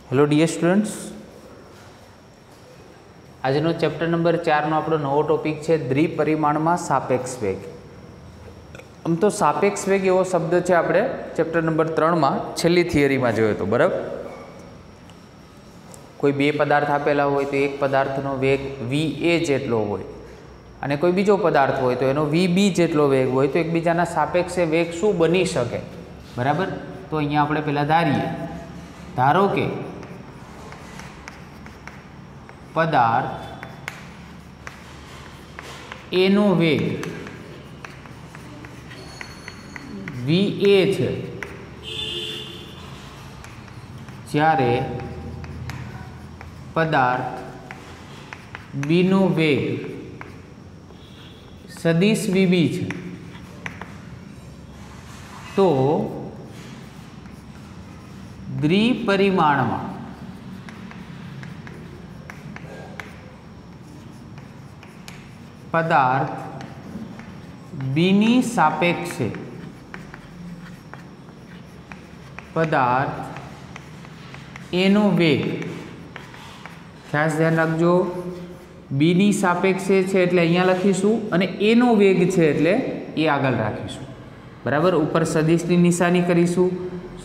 Hello dear students, આજનો chapter number 4 નો આપણો નવો ટોપિક છે દ્વિપરિમાણમાં સાપેક્ષ વેગ। આમ તો સાપેક્ષ વેગ એવો શબ્દ છે આપણે ચેપ્ટર નંબર 3 માં છેલ્લી થિયરીમાં જોયો હતો, બરાબર। કોઈ બે પદાર્થ આપેલા હોય તો એક પદાર્થનો વેગ va જેટલો હોય અને કોઈ બીજો પદાર્થ હોય તો એનો vb જેટલો વેગ હોય તો એકબીજાના સાપેક્ષે વેગ શું બની શકે, બરાબર। તો અહીંયા આપણે પહેલા ધારો કે पदार्थ ए नो वेग va है, ज्यारे पदार्थ b नो वेग सदिश vb है, तो द्विपरिमाण में पदार्थ बी नी सापेक्षे पदार्थ ए नो वेग, खास ध्यान रखजो, बी नी सापेक्षे छे एटले अहींया लखीशुं अने ए नो वेग छे एटले ए आगळ राखीशुं, बराबर। ऊपर सदिशनी निशानी करीशुं।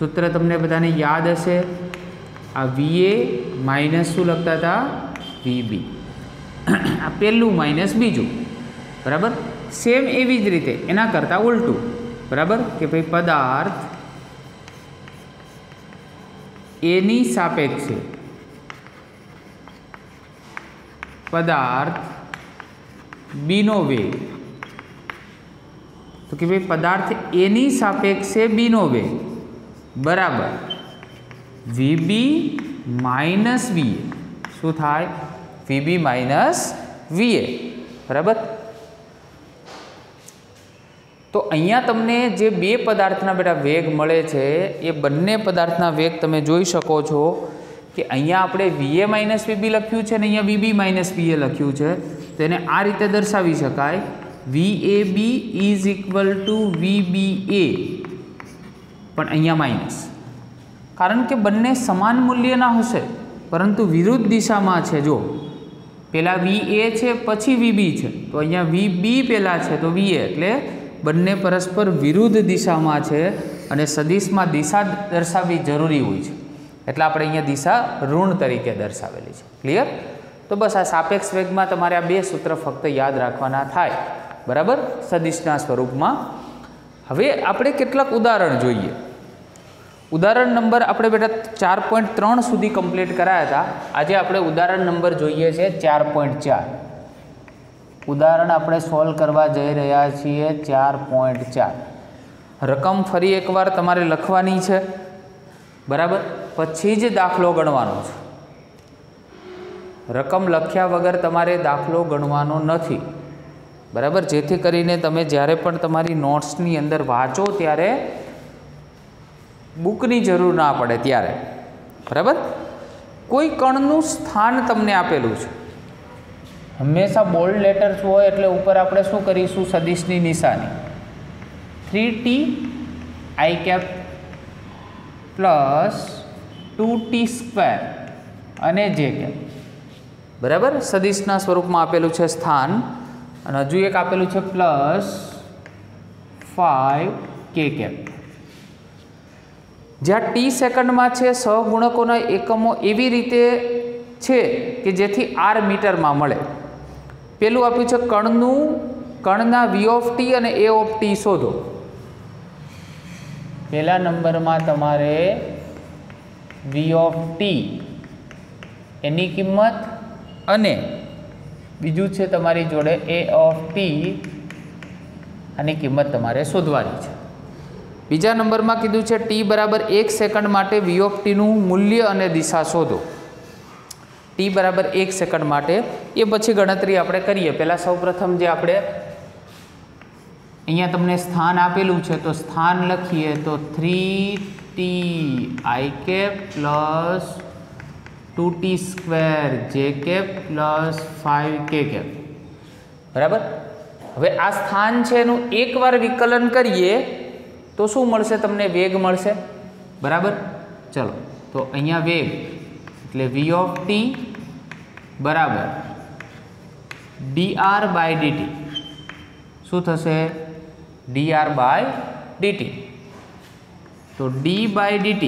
सूत्र तमने बधाने याद हशे, आ va माइनस शुं लखता था vb, आ पहलू माइनस बीजू, बराबर। सेम एवी ज रीते एना करता उल्टू, बराबर, कि भाई पदार्थ ए नी सापेक्षे पदार्थ बी नो वेग, तो कि भाई पदार्थ ए नी सापेक्षे बी नो वेग बराबर vb माइनस va, शुं थाय vb माइनस va, बराबर। तो अहींया तमने जे बे पदार्थना बेटा वेग मळे छे ए बंने पदार्थना वेग तमे जोई शको छो कि अहींया आपणे va माइनस vb लख्युं छे ने अहींया vb माइनस va लख्युं छे, तो एने आ रीते दर्शावी शकाय vab is equal to vba, पण अहींया माइनस, कारण के बंने समान मूल्यना हशे परंतु विरुद्ध दिशामां छे। जो पेला va छे पछी vb छे, तो अहींया vb पेला छे तो va, एटले बंने परस्पर विरुद्ध दिशामां छे अने सदिशमां दिशा दर्शाववी जरूरी होय छे, एटले आपणे अहींया दिशा ऋण तरीके दर्शावेली छे। क्लियर? तो बस आ सापेक्ष वेगमां तमारे आ बे सूत्र फक्त याद राखवाना थाय, बराबर, सदिशना स्वरूपमां। हवे आपणे केटलाक उदाहरण जोईए। उदाहरण नंबर अपने बेटा 4.3 सुधी कम्प्लीट कराया था। आज अपने उदाहरण नंबर जोईए छे 4.4। उदाहरण अपने सॉल्व करवा जई रह्या छीए 4.4। रकम फरी एक बार तमारे लखवानी छे, बराबर, पछी ज दाखलो गणवानो छे। रकम लख्या वगर तमारे दाखलो गणवानो नथी, बराबर, जेथी करीने तमे ज्यारे पण तमारी नोट्सनी अंदर वाँचो त्यारे बुकनी जरूर ना पड़े त्यारे, बराबर। कोई कणनु स्थान तमने आपेलू छे, हमेशा बोल्ड लेटर्स होय एटले ऊपर आपणे शुं करीशुं, सदिशनी निशानी 3t i cap plus 2t square अने j कैप, बराबर। सदिशना स्वरूपमां आपेलू छे स्थान, अने हजू एक आपेलू छे प्लस 5k कैप। ज्यां टी सेकंड में छे सहगुणकोना एकमों एवी रीते छे कि जेथी आर मीटर में मळे। पेलुं आप्युं छे कणना v ऑफ टी अने a ऑफ टी शोधो। पहला नंबर में तमारे v ऑफ टी एनी किंमत अने बीजू छे तमारी जोड़े a ऑफ टी आनी किंमत तमारे शोधवानी छे। बीजा नंबर में कीधुं छे टी बराबर 1 सेकंड माटे वी ऑफ टी नु मूल्य अने दिशा शोधो। टी बराबर 1 सेकंड माटे ए पछी गणतरी आपणे करीए। पहला सौप्रथम जे आपणे अहींया तमने स्थान आपेलू छे तो स्थान लखीए तो 3t i cap plus 2t square j cap plus 5k cap, बराबर। हवे आ स्थान छे एनुं एक वार विकलन करीए तो शू मळशे, तमने वेग मळशे, बराबर। चलो तो अहींया वेग એટલે v ઓફ ટી બરાબર dr બાય dt. શું થશે? dr by dt. તો d બાય dt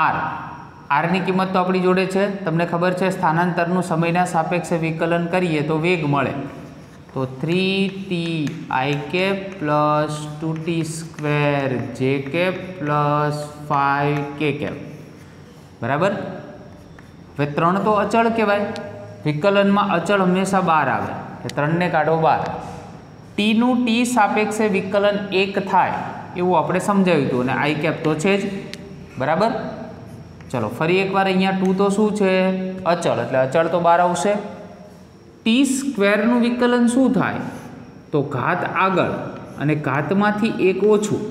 r ની કિંમત તો આપણી જોડે છે, તમને ખબર છે સ્થાનાંતરનું સમયના સાપેક્ષે વિકલન કરીએ તો વેગ મળે. તો 3t i cap plus 2t square જે કેપ પ્લસ 5k કેપ બરાબર. હવે 3 તો અચળ કહેવાય, વિકલનમાં અચળ હંમેશા બહાર આવે, એ 3ને કાઢો બહાર. ટીનું ટી સાપેક્ષે વિકલન 1 થાય એવું આપણે સમજાવ્યું હતું, અને આઈ કેપ તો છે જ બરાબર. ચલો ફરી એકવાર અહીંયા 2 તો શું છે? અચળ, એટલે અચળ તો બહાર આવશે. ટી સ્ક્વેરનું વિકલન શું થાય? તો ઘાત આગળ અને ઘાતમાંથી 1 ઓછું,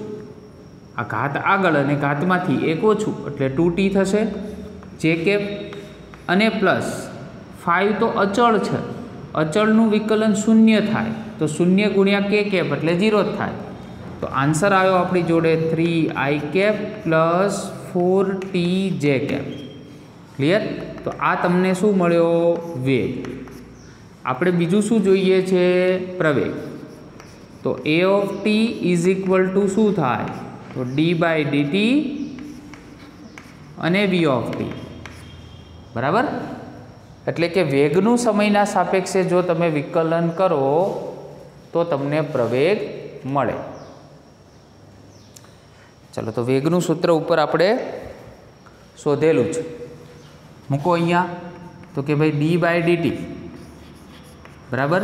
આ ઘાત આગળ અને ઘાતમાંથી 1 ઓછું એટલે 2t થશે જે કેપ, અને પ્લસ 5 તો અચળ છે, અચળનું વિકલન 0 થાય તો 0 ગુણ્યા k કેપ એટલે 0 જ થાય. તો આન્સર આવ્યો આપણી જોડે 3i કેપ પ્લસ 4t જે કેપ. ક્લિયર? તો આ તમને શું મળ્યો? વેગ. આપણે બીજું શું જોઈએ છે? પ્રવેગ. તો a of T is equal two શું થાય? તો d બાય dt અને v ઓફ ટી બરાબર. એટલે કે વેગનું સમયના સાપેક્ષે જો તમે વિકલન કરો તો તમને પ્રવેગ મળે. ચલો તો વેગનું સૂત્ર ઉપર આપણે શોધેલું છે, મૂકો અહીંયા. તો કે ભાઈ d બાય dt બરાબર,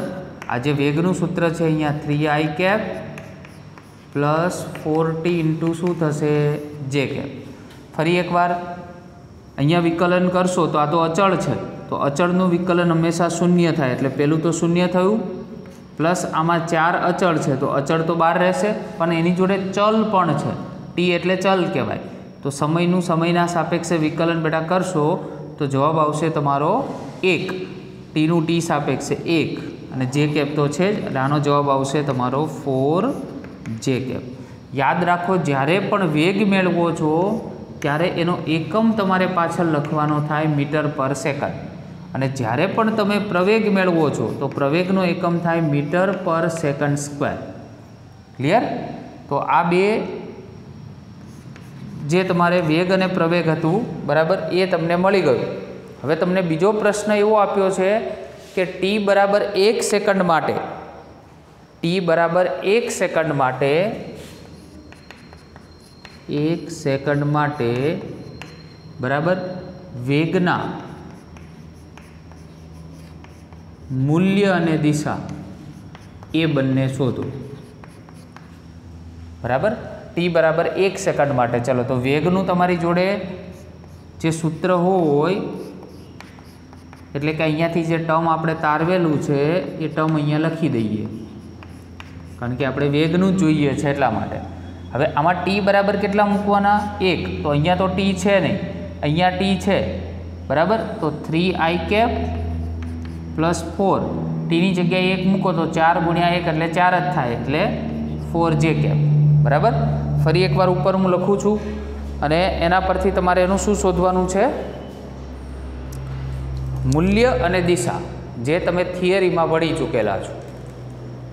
આ જે વેગનું સૂત્ર છે અહીંયા 3i cap plus 4t into શું થશે? જે કેપ. ફરી એકવાર અહીંયા વિકલન કરશો તો આ તો અચળ છે, તો અચળનું વિકલન હંમેશા 0 થાય, એટલે પહેલું તો 0 થયું, પ્લસ આમાં 4 અચળ છે તો અચળ તો બહાર રહેશે, પણ એની જોડે ચલ પણ છે, ટી એટલે ચલ કહેવાય. તો સમયનું સમયના સાપેક્ષે વિકલન બેટા કરશો તો જવાબ આવશે તમારો 1, ટીનું ટી સાપેક્ષે 1, અને જે કેપ તો છે જ, એટલે આનો જવાબ આવશે તમારો 4 જે કેપ. યાદ રાખો, જ્યારે પણ વેગ મેળવો છો ત્યારે એનો એકમ તમારે પાછળ લખવાનો થાય મીટર પર સેકન્ડ, અને જ્યારે પણ તમે પ્રવેગ મેળવો છો તો પ્રવેગનો એકમ થાય મીટર પર સેકન્ડ સ્ક્વેર. ક્લિયર? તો આ બે જે તમારે વેગ અને પ્રવેગ હતું બરાબર, એ તમને મળી ગયું. હવે તમને બીજો પ્રશ્ન એવો આપ્યો છે કે ટી બરાબર 1 સેકન્ડ માટે, ટી બરાબર 1 સેકન્ડ માટે 1 સેકન્ડ માટે બરાબર વેગના મૂલ્ય અને દિશા એ બંને શોધો. બરાબર, ટી બરાબર 1 સેકન્ડ માટે. ચલો તો વેગનું તમારી જોડે જે સૂત્ર હોય, એટલે કે અહીંયાથી જે ટર્મ આપણે તારવેલું છે એ ટર્મ અહીંયા લખી દઈએ, કારણ કે આપણે વેગનું જ જોઈએ છે એટલા માટે. હવે આમાં ટી બરાબર કેટલા મૂકવાના? 1. તો અહીંયા તો ટી છે નહીં, અહીંયા ટી છે બરાબર. તો 3i કેપ પ્લસ 4, ટીની જગ્યાએ 1 મૂકો તો 4 ગુણ્યા 1 એટલે 4 જ થાય, એટલે 4 જે કેપ બરાબર. ફરી એકવાર ઉપર હું લખું છું, અને એના પરથી તમારે એનું શું શોધવાનું છે? મૂલ્ય અને દિશા, જે તમે થિયરીમાં ભણી ચૂકેલા છો.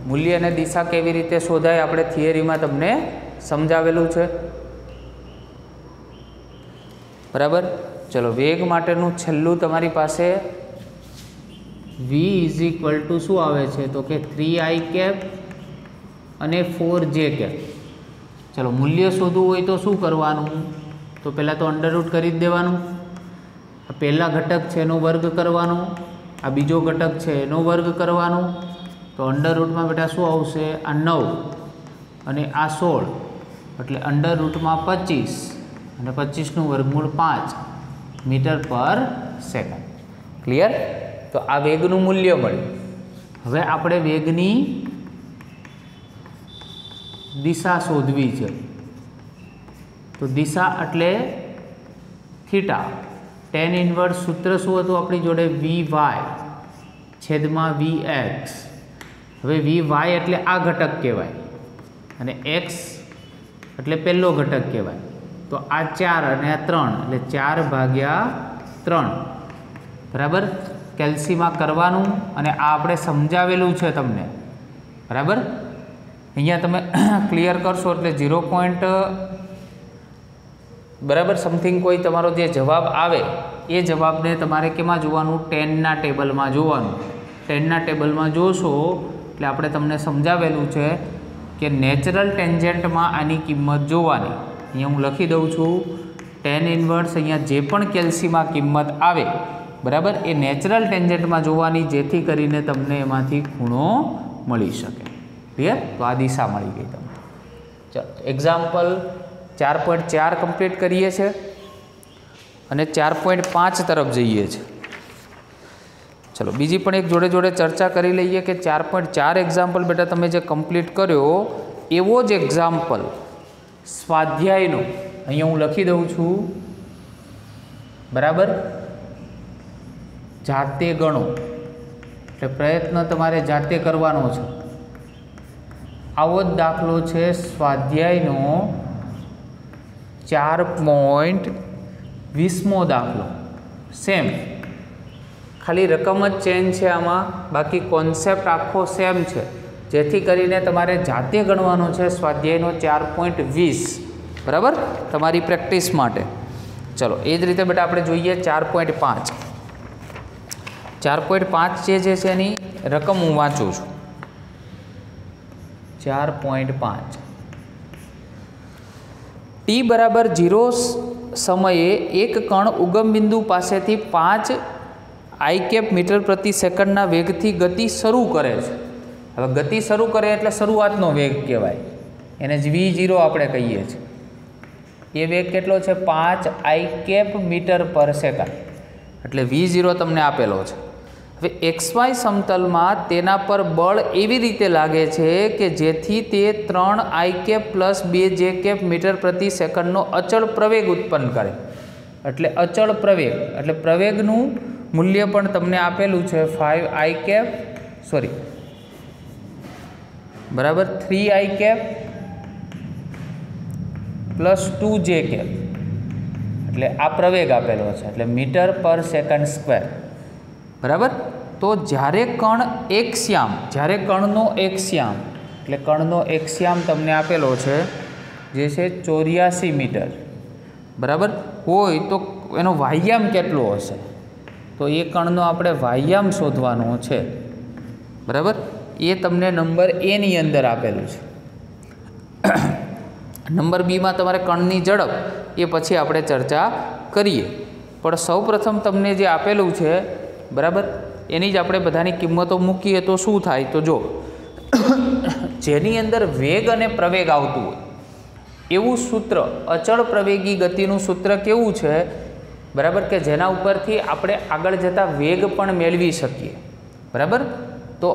મૂલ્ય અને દિશા કેવી રીતે શોધાય આપણે થિયરીમાં તમને સમજાવેલું છે બરાબર. ચલો વેગ માટેનું છેલ્લું તમારી પાસે v ઇઝ ઇક્વલ ટુ શું આવે છે? તો કે 3i કેપ અને 4j કેપ. ચલો મૂલ્ય શોધવું હોય તો શું કરવાનું? તો પહેલાં તો અંડરરૂટ કરી જ દેવાનું. આ પહેલા ઘટક છે એનો વર્ગ કરવાનો, આ બીજો ઘટક છે એનો વર્ગ કરવાનો. તો અંડરરૂટમાં બેટા શું આવશે? આ 9 અને આ 16, એટલે અંડરરૂટમાં 25 અને 25નું વર્ગમૂળ 5 મીટર પર સેકન્ડ. ક્લિયર? તો આ વેગનું મૂલ્ય મળ્યું. હવે આપણે વેગની દિશા શોધવી છે. તો દિશા એટલે થીટા, tan ઇન્વર્સ સૂત્ર શું હતું આપણી જોડે? vy છેદમાં vx. હવે vy એટલે આ ઘટક કહેવાય, અને x એટલે પહેલો ઘટક કહેવાય. તો તો આ 4 અને આ 3 એટલે 4/3 બરાબર કેલ્સીમાં કરવાનું અને આ આપણે સમજાવેલું છે તમને બરાબર. અહીંયા તમે ક્લિયર કરશો એટલે 0. બરાબર સમથિંગ કોઈ તમારો જે જવાબ આવે એ જવાબને તમારે કેમાં જોવાનું 10ના ટેબલમાં જોવાનું. 10ના ટેબલમાં જોશો એટલે આપણે તમને સમજાવેલું છે કે નેચરલ ટેન્જન્ટમાં આની કિંમત જોવાની. અહીંયા હું લખી દઉં છું tan ઇન્વર્સ અહીંયા જે પણ કેલ્સીમાં કિંમત આવે બરાબર એ નેચરલ ટેન્જન્ટમાં જોવાની જેથી કરીને તમને એમાંથી ખૂણો મળી શકે. ક્લિયર? તો આ દિશા મળી ગઈ તમને. ચાલો એક્ઝામ્પલ 4.4 કમ્પ્લીટ કરીએ છીએ અને 4.5 તરફ જઈએ છીએ. ચલો બીજી પણ એક જોડે જોડે ચર્ચા કરી લઈએ કે 4.4 એક્ઝામ્પલ બેટા તમે જે કમ્પ્લીટ કર્યો એવો જ એક્ઝામ્પલ સ્વાધ્યાયનો અહીંયા હું લખી દઉં છું બરાબર. જાતે ગણો એટલે પ્રયત્ન તમારે જાતે કરવાનો છે. આવો જ દાખલો છે સ્વાધ્યાયનો 4.20મો દાખલો. સેમ ખાલી રકમ જ ચેન્જ છે આમાં, બાકી કોન્સેપ્ટ આખો સેમ છે. જેથી કરીને તમારે જાતે ગણવાનો છે સ્વાધ્યાયનો 4.20 બરાબર તમારી પ્રેક્ટિસ માટે. ચલો એ જ રીતે બેટા આપણે જોઈએ 4.5. 4.5 જે છે એની રકમ હું વાંચું છું. 4.5 t બરાબર 0 સમયે એક કણ ઉગમ બિંદુ પાસેથી 5 i મીટર પ્રતિ સેકન્ડના વેગથી ગતિ શરૂ કરે છે. હવે ગતિ શરૂ કરે એટલે શરૂઆતનો વેગ કહેવાય, એને જ v0 આપણે કહીએ છીએ. એ વેગ કેટલો છે 5 i મીટર પર સેકન્ડ એટલે v0 તમને આપેલો છે. હવે XY સમતલમાં તેના પર બળ એવી રીતે લાગે છે કે જેથી તે 3 i પ્લસ 2 j મીટર પ્રતિ સેકન્ડનો અચળ પ્રવેગ ઉત્પન્ન કરે. એટલે અચળ પ્રવેગ એટલે પ્રવેગનું મૂલ્ય પણ તમને આપેલું છે 5 i બરાબર 3 i પ્લસ 2 j એટલે આ પ્રવેગ આપેલો છે એટલે મીટર પર સેકન્ડ સ્ક્વેર બરાબર. તો જ્યારે કણ એકશ્યામ જ્યારે કણનો એકશ્યામ એટલે કણનો એકશ્યામ તમને આપેલો છે જે છે 84 મીટર બરાબર હોય તો એનો વાહ્યામ કેટલો હશે તો એ કણનો આપણે વાહ્યામ શોધવાનો છે બરાબર. એ તમને નંબર એની અંદર આપેલું છે. નંબર બીમાં તમારે કણની ઝડપ એ પછી આપણે ચર્ચા કરીએ, પણ સૌપ્રથમ તમને જે આપેલું છે બરાબર એની જ આપણે બધાની કિંમતો મૂકીએ તો શું થાય તો જો જેની અંદર વેગ અને પ્રવેગ આવતું હોય એવું સૂત્ર અચળ પ્રવેગી ગતિનું સૂત્ર કેવું છે બરાબર કે જેના ઉપરથી આપણે આગળ જતા વેગ પણ મેળવી શકીએ બરાબર. તો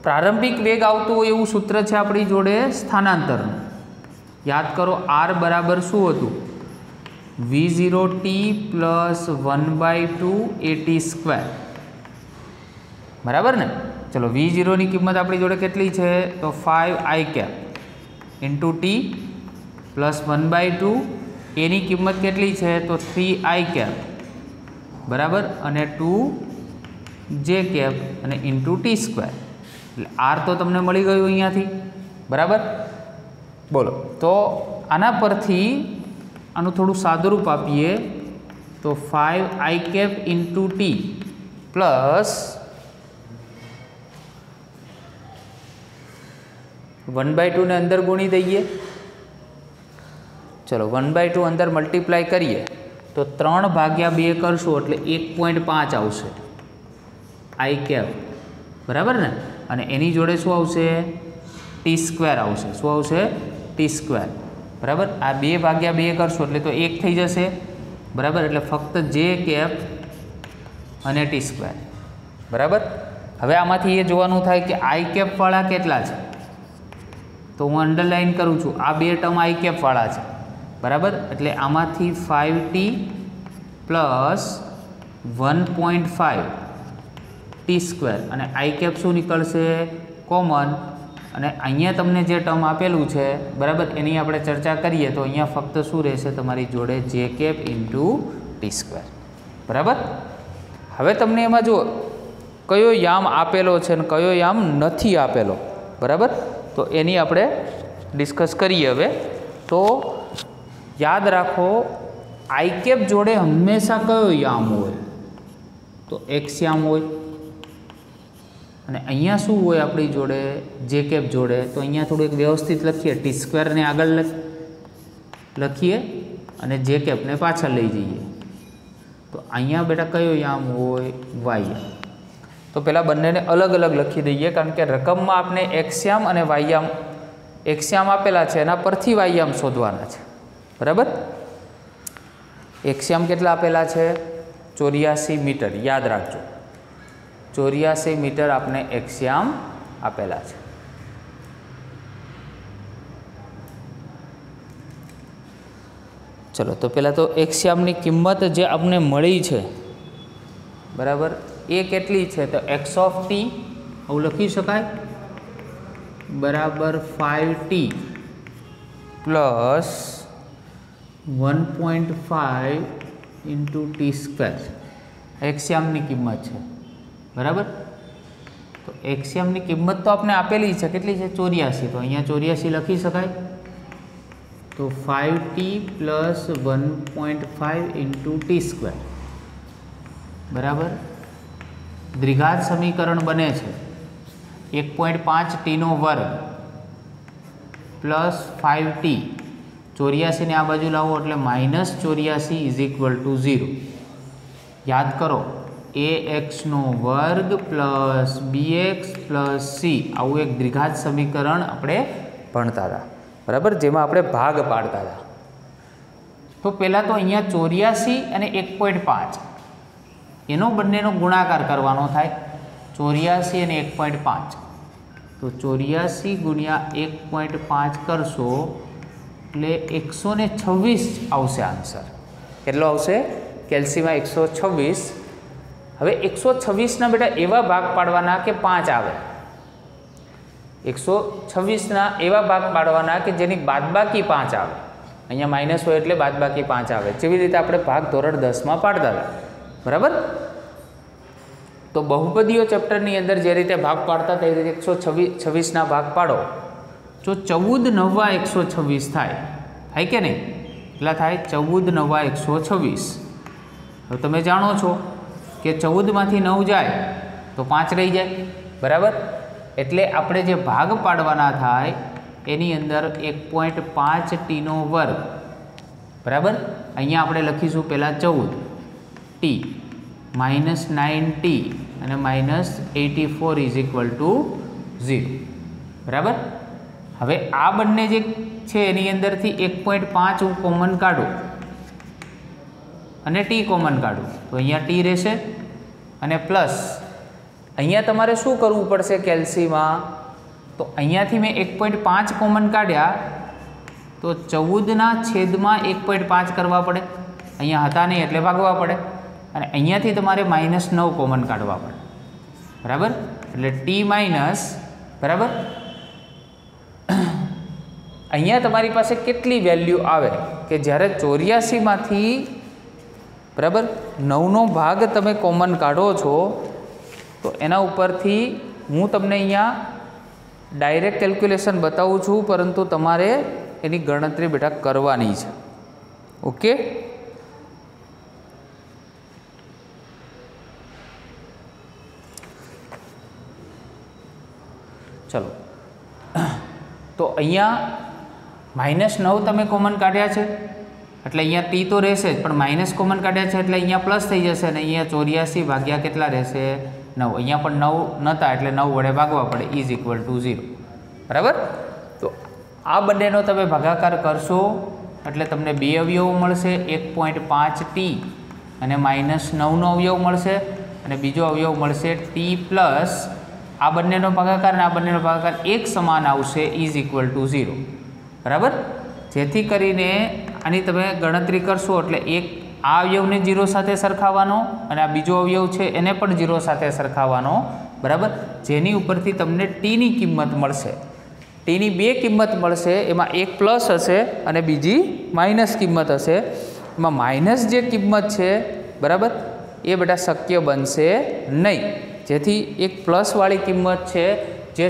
પ્રારંભિક વેગ આવતું હોય એવું સૂત્ર છે આપણી જોડે સ્થાનાંતરનું. યાદ કરો r બરાબર શું હતું v0t પ્લસ 1/2 at સ્ક્વેર બરાબર ને. ચલો v0ની કિંમત આપણી જોડે કેટલી છે તો 5 i ઇન્ટુ ટી પ્લસ 1/2 એની કિંમત કેટલી છે તો 3 i બરાબર અને 2 j અને ઇન્ટુ ટી સ્ક્વેર એટલે r તો તમને મળી ગયું અહીંયાથી બરાબર. બોલો તો આના પરથી આનું થોડું સાદુરૂપ આપીએ તો 5 i ઇન્ટુ ટી પ્લસ 1/2 ને અંદર ગુણી દઈએ. ચલો 1/2 અંદર મલ્ટીપ્લાય કરીએ તો 3/2 કરશું એટલે 1.5 આવશે i બરાબર ને. અને એની જોડે શું આવશે ટી સ્ક્વેર આવશે. શું આવશે ટી સ્ક્વેર બરાબર. આ 2/2 કરશું એટલે તો 1 થઈ જશે બરાબર. એટલે ફક્ત j અને ટી સ્ક્વેર બરાબર. હવે આમાંથી એ જોવાનું થાય કે i વાળા કેટલા છે તો હું અંડરલાઇન કરું છું આ બે ટર્મ i વાળા છે બરાબર. એટલે આમાંથી 5t પ્લસ 1.5 ટી સ્ક્વેર અને i શું નીકળશે કોમન અને અહીંયા તમને જે ટર્મ આપેલું છે બરાબર એની આપણે ચર્ચા કરીએ તો અહીંયા ફક્ત શું રહેશે તમારી જોડે જે કેપ ઇન્ટુ ટી સ્ક્વેર બરાબર. હવે તમને એમાં જો કયો યામ આપેલો છે અને કયો યામ નથી આપેલો બરાબર, તો એની આપણે ડિસ્કસ કરીએ. હવે તો યાદ રાખો આઈ કેપ જોડે હંમેશા કયો યામ હોય તો એક્સ યામ હોય, અને અહીંયા શું હોય આપણી જોડે જે કેપ જોડે, તો અહીંયા થોડું એક વ્યવસ્થિત લખીએ, ટી સ્ક્વેરને આગળ લખીએ અને જે કેપને પાછળ લઈ જઈએ. તો અહીંયા બેટા કયો યામ હોય વાય યામ. તો પહેલાં બંનેને અલગ અલગ લખી દઈએ, કારણ કે રકમમાં આપણે એક્સ યામ અને વાય યામ, એક્સ યામ આપેલા છે એના પરથી વાય યામ શોધવાના છે બરાબર. એક્સ યામ કેટલા આપેલા છે 84 મીટર, યાદ રાખજો 84 મીટર આપણે એક્સ યામ આપેલા છે. ચલો તો પહેલાં તો એક્સ યામની કિંમત જે આપણને મળી છે બરાબર એ કેટલી છે, તો એક્સ ઓફ ટી આવું લખી શકાય બરાબર 5t plus 1.5 into t square x યામની કિંમત છે બરાબર. તો એક્સ યામની કિંમત તો આપણે આપેલી છે, કેટલી છે 84, તો અહીંયા 84 લખી શકાય. તો 5t plus 1.5 into t square બરાબર. દ્વિઘાત સમીકરણ બને છે 1.5 ટીનો વર્ગ પ્લસ 5t, 84 ને આ બાજુ લાવો એટલે -84 ઇઝ ઇક્વલ ટુ 0. યાદ કરો ax નો વર્ગ પ્લસ bx પ્લસ c, આવું એક દ્વિઘાત સમીકરણ આપણે ભણતા હતા બરાબર, જેમાં આપણે ભાગ પાડતા હતા. તો પહેલાં તો અહીંયા 84 અને 1.5 એનો બંનેનો ગુણાકાર કરવાનો થાય, 84 અને 1.5. તો 84 ગુણ્યા 1.5 કરશો એટલે 126 આવશે આન્સર. કેટલો આવશે કેલ્સીમાં 126. હવે 126ના બેટા એવા ભાગ પાડવાના કે 5 આવે, 126ના એવા ભાગ પાડવાના કે જેની બાદબાકી 5 આવે. અહીંયા માઇનસ હોય એટલે બાદબાકી 5 આવે, જેવી રીતે આપણે ભાગ ધોરણ 10માં પાડતા હતા બરાબર. તો બહુપદીઓ ચેપ્ટરની અંદર જે રીતે ભાગ પાડતા તે રીતે 126ના ભાગ પાડો, જો 14 નવા 126 થાય કે નહીં, કેટલા થાય 14 નવા 126. હવે તમે જાણો છો કે 14માંથી 9 જાય તો 5 રહી જાય બરાબર. એટલે આપણે જે ભાગ પાડવાના થાય એની અંદર 1.5 ટીનો વર્ગ બરાબર. અહીંયા આપણે લખીશું પહેલાં 14 ટી -9t અને -84 ઇઝ ઇક્વલ ટુ 0 બરાબર. હવે આ બંને જે છે એની અંદરથી 1.5 હું કોમન કાઢું અને ટી કોમન કાઢું તો અહીંયા ટી રહેશે અને પ્લસ અહીંયા તમારે શું કરવું પડશે કેલ્સીમાં, તો અહીંયાથી મેં 1.5 કોમન કાઢ્યા તો 14ના છેદમાં 1.5 કરવા પડે, અહીંયા હતા નહીં એટલે ભાગવા પડે, અને અહીંયાથી તમારે -9 કોમન કાઢવા પડે બરાબર. એટલે ટી માઇનસ બરાબર. અહીંયા તમારી પાસે કેટલી વેલ્યુ આવે કે જ્યારે 84માંથી બરાબર 9નો ભાગ તમે કોમન કાઢો છો, તો એના ઉપરથી હું તમને અહીંયા ડાયરેક્ટ કેલ્ક્યુલેશન બતાવું છું, પરંતુ તમારે એની ગણતરી બેટા કરવાની છે. ઓકે, ચલો. તો અહીંયા -9 તમે કોમન કાઢ્યા છે એટલે અહીંયા ટી તો રહેશે જ, પણ માઇનસ કોમન કાઢ્યા છે એટલે અહીંયા પ્લસ થઈ જશે, અને અહીંયા 84 ભાગ્યા કેટલા રહેશે 9. અહીંયા પણ 9 નહોતા એટલે 9 વડે ભાગવા પડે ઇઝ ઇક્વલ ટુ 0 બરાબર. તો આ બંનેનો તમે ભાગાકાર કરશો એટલે તમને બે અવયવો મળશે, 1.5t અને -9નો અવયવ મળશે, અને બીજો અવયવ મળશે ટી પ્લસ આ બંનેનો ભાગાકાર અને આ બંનેનો ભાગાકાર એક સમાન આવશે ઇઝ ઇક્વલ ટુ 0 બરાબર. જેથી કરીને આની તમે ગણતરી કરશો એટલે એક આ અવયવને 0 સાથે સરખાવવાનો અને આ બીજો અવયવ છે એને પણ 0 સાથે સરખાવવાનો બરાબર, જેની ઉપરથી તમને ટીની કિંમત મળશે. ટીની બે કિંમત મળશે, એમાં એક પ્લસ હશે અને બીજી માઇનસ કિંમત હશે. એમાં માઇનસ જે કિંમત છે બરાબર એ બેટા શક્ય બનશે નહીં, જેથી એક પ્લસવાળી કિંમત છે જે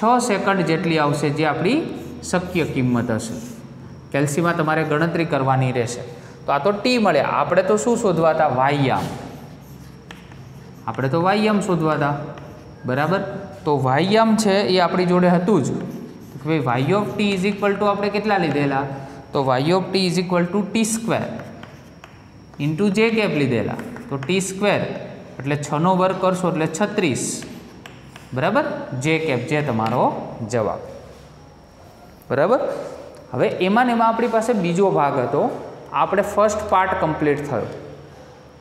6 સેકન્ડ જેટલી આવશે, જે આપણી શક્ય કિંમત હશે. કેલ્સીમાં તમારે ગણતરી કરવાની રહેશે. તો આ તો ટી મળ્યા. આપણે તો શું શોધવા હતા? વાયયામ. આપણે તો વાયયામ શોધવા હતા બરાબર. તો વાયયામ છે એ આપણી જોડે હતું જ. ભાઈ Y of T is equal to આપણે કેટલા લીધેલા? તો Y of T is equal to T square into J cap લીધેલા. તો ટી સ્ક્વેર એટલે 6નો વર્ગ કરશો એટલે 36 બરાબર. જે કેપ જે તમારો જવાબ બરાબર. હવે એમાં ને એમાં આપણી પાસે બીજો ભાગ હતો. આપણે ફર્સ્ટ પાર્ટ કમ્પ્લીટ થયો.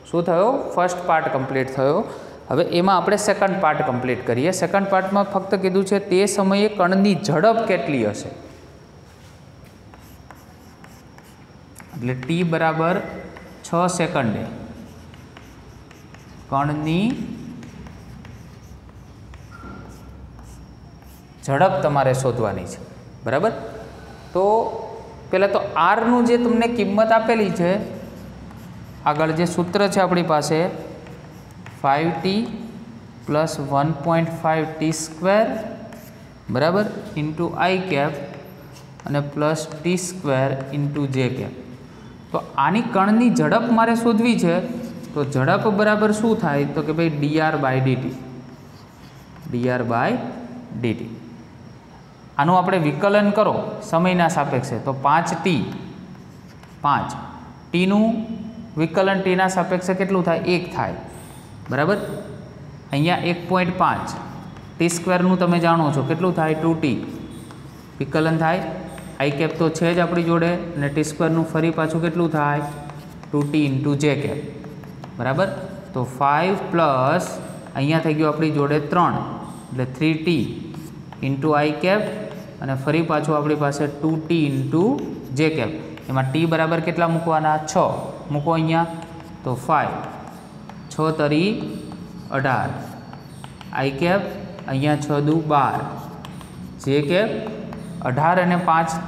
શું થયો? ફર્સ્ટ પાર્ટ કમ્પ્લીટ થયો. હવે એમાં આપણે સેકન્ડ પાર્ટ કમ્પ્લીટ કરીએ. સેકન્ડ પાર્ટમાં ફક્ત કીધું છે તે સમયે કણની ઝડપ કેટલી હશે. એટલે ટી બરાબર 6 સેકન્ડે કણની ઝડપ તમારે શોધવાની છે બરાબર. તો પહેલાં તો આરનું જે તમને કિંમત આપેલી છે, આગળ જે સૂત્ર છે આપણી પાસે 5t પ્લસ 1.5 ટી સ્ક્વેર બરાબર ઇન્ટુ આઈ કેપ અને plus T square into J cap. તો આની કણની ઝડપ મારે શોધવી છે. તો ઝડપ બરાબર શું થાય? તો કે ભાઈ dr by dt. dr by dt આનું આપણે વિકલન કરો સમયના સાપેક્ષે તો 5t 5 ટીનું વિકલન ટીના સાપેક્ષે કેટલું થાય? 1 થાય બરાબર. અહીંયા 1.5 ટી સ્ક્વેરનું તમે જાણો છો કેટલું થાય? 2t વિકલન થાય. આઈ કેપ તો છે જ આપણી જોડે અને ટી સ્ક્વેરનું ફરી પાછું કેટલું થાય? 2t ઇન્ટુ જે કેપ બરાબર. તો 5 પ્લસ અહીંયા થઈ ગયું આપણી જોડે 3 એટલે 3t ઇન્ટુ આઈ કેપ અને ફરી પાછું આપણી પાસે 2t ઇન્ટુ જે કેપ. એમાં ટી બરાબર કેટલા મૂકવાના? 6 મૂકો અહીંયા. તો 5 6 તરી 18 આઈ કેપ અહીંયા 6 દુ 12 જે કેપ 18 અને 5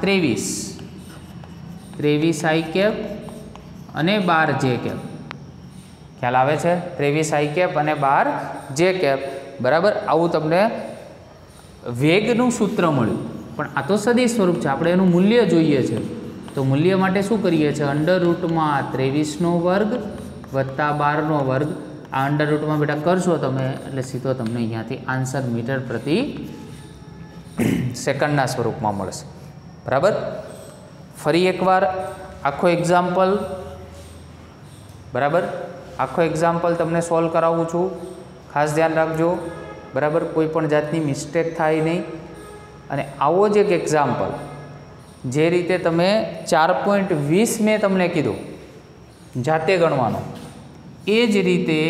23 આઈ કેપ અને 12 જે કેપ. ખ્યાલ આવે છે? 23 આઈ કેપ અને 12 જે કેપ બરાબર. આવું તમને વેગનું સૂત્ર મળ્યું. પણ આ તો સદી સ્વરૂપ છે, આપણે એનું મૂલ્ય જોઈએ છે. તો મૂલ્ય માટે શું કરીએ છીએ? અંડર રૂટમાં 23નો વર્ગ વત્તા 12નો વર્ગ. આ અંડર રૂટમાં બેટા કરશો તમે એટલે સીધો તમને અહીંયાથી આન્સર મીટર પ્રતિ સેકન્ડના સ્વરૂપમાં મળશે બરાબર. ફરી એકવાર આખો એક્ઝામ્પલ બરાબર, આખો એક્ઝામ્પલ તમને સોલ્વ કરાવું છું. ખાસ ધ્યાન રાખજો બરાબર, કોઈ પણ જાતની મિસ્ટેક થાય નહીં. અને આવો જ એક એક્ઝામ્પલ જે રીતે તમે 4.20 મેં તમને કીધું જાતે ગણવાનો, એ જ રીતે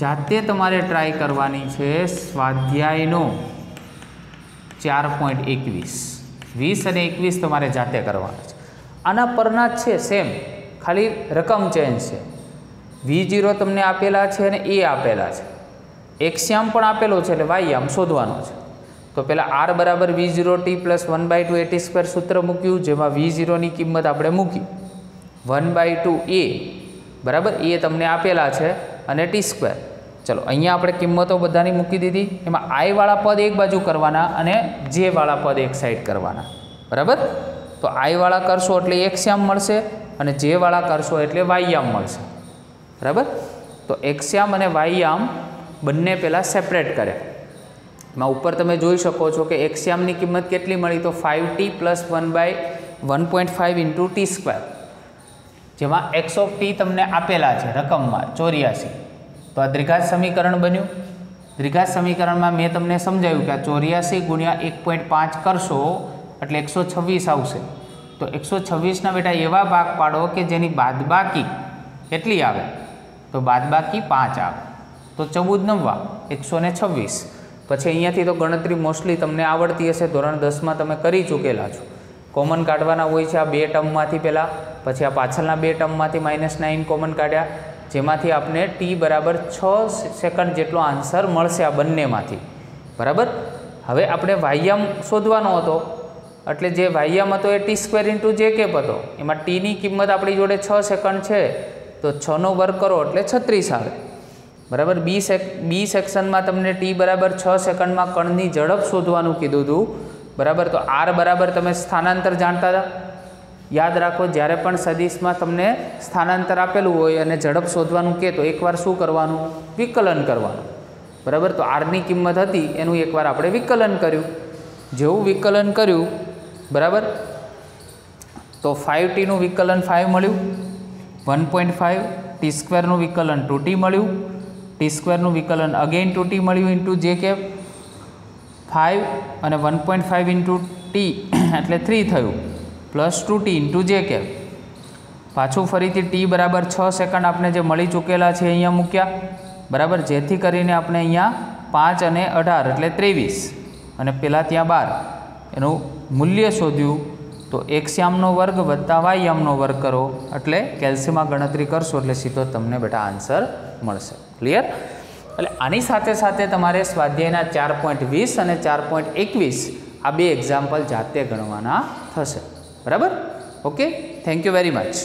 જાતે તમારે ટ્રાય કરવાની છે સ્વાધ્યાયનો 4.21. 20 અને 21 તમારે જાતે કરવાના છે. આના પરના જ છે સેમ, ખાલી રકમ ચેન્જ છે. V0 તમને આપેલા છે અને એ આપેલા છે. એક્સયામ પણ આપેલો છે એટલે વાયયામ શોધવાનો છે. તો પહેલાં r બરાબર V0t પ્લસ 1/2 at સ્ક્વેર સૂત્ર મૂક્યું, જેમાં V0ની કિંમત આપણે મૂકી 1/2 a બરાબર. એ તમને આપેલા છે અને ટી સ્ક્વેર. ચલો અહીંયા આપણે કિંમતો બધાની મૂકી દીધી. એમાં આઈવાળા પદ એક બાજુ કરવાના અને જે વાળા પદ એક સાઈડ કરવાના બરાબર. તો આઈવાળા કરશો એટલે એક્સયામ મળશે અને જે વાળા કરશો એટલે વાયયામ મળશે બરાબર. તો એક્સયામ અને વાયયામ બંને પહેલાં સેપરેટ કરે. એમાં ઉપર તમે જોઈ શકો છો કે એક્સયામની કિંમત કેટલી મળી? તો 5t plus 1/1.5 into t square, જેમાં x ઓફ ટી તમને આપેલા છે રકમમાં 84. તો આ દ્વિઘાત સમીકરણ બન્યું. દ્વિઘાત સમીકરણમાં મેં તમને સમજાવ્યું કે આ 84 ગુણ્યા 1.5 કરશો એટલે 126 આવશે. તો 126ના બેટા એવા ભાગ પાડો કે જેની બાદબાકી કેટલી આવે? તો બાદબાકી 5 આવે. તો 14 9 126. પછી અહીંયાથી તો ગણતરી મોસ્ટલી તમને આવડતી હશે, ધોરણ 10માં તમે કરી ચૂકેલા છો. કોમન કાઢવાના હોય છે આ બે ટર્મમાંથી પહેલાં, પછી આ પાછળના બે ટર્મમાંથી -9 કોમન કાઢ્યા, જેમાંથી આપણે ટી બરાબર 6 સેકન્ડ જેટલો આન્સર મળશે આ બંનેમાંથી બરાબર. હવે આપણે વાયમ શોધવાનો હતો એટલે જે વાયમ હતો એ t² ઇન્ટુ જે કેપ હતો, એમાં ટીની કિંમત આપણી જોડે 6 સેકન્ડ છે તો 6નો વર્ગ કરો એટલે 36 આવે બરાબર. બી સેક્શનમાં તમને ટી બરાબર 6 સેકન્ડમાં કણની ઝડપ શોધવાનું કીધું હતું બરાબર. તો આર બરાબર તમે સ્થાનાંતર જાણતા હતા, યાદ રાખો જ્યારે પણ સદિશમાં તમને સ્થાનાંતર આપેલું હોય અને ઝડપ શોધવાનું કહે તો એકવાર શું કરવાનું, વિકલન કરવાનું બરાબર. તો આરની કિંમત હતી એનું એકવાર આપણે વિકલન કર્યું, જેવું વિકલન કર્યું બરાબર તો 5t નું વિકલન 5 મળ્યું, 1.5 t² વિકલન 2t મળ્યું, t² વિકલન અગેન 2t મળ્યું ઇન્ટુ જે કેપ 5 અને 1.5 ઇન્ટુ ટી એટલે 3 થયું plus 2t into J cap. પાછું ફરીથી ટી બરાબર 6 સેકન્ડ આપણે જે મળી ચૂકેલા છે અહીંયા મૂક્યા બરાબર, જેથી કરીને આપણે અહીંયા 5 અને 18 એટલે 23 અને પેલા ત્યાં 12 એનું મૂલ્ય શોધ્યું. તો x યામનો વર્ગ વત્તા y યામનો વર્ગ કરો એટલે કેલ્સીમાં ગણતરી કરશો એટલે સીધો તમને બેટા આન્સર મળશે. ક્લિયર? એટલે આની સાથે સાથે તમારે સ્વાધ્યાયના 4.20 અને 4.21 આ બે એક્ઝામ્પલ જાતે ગણવાના થશે બરાબર. Okay, thank you very much.